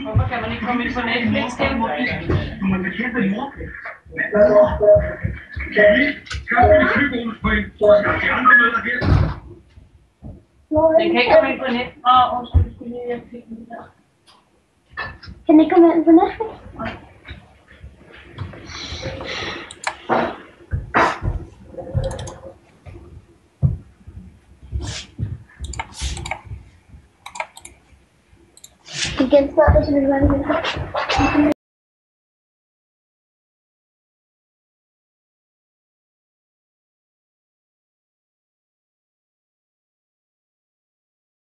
Hvorfor kan man ikke komme ind på Netflix? Du må bekæmpe en morpligt. Kan vi? Kan vi flyvebonuspoint? Skal de andre møder her? Den kan ikke komme ind på Netflix. Undskyld, jeg fik den der. Kan den ikke komme ind på Netflix? Nej. Igen spørger du, så vil du være med.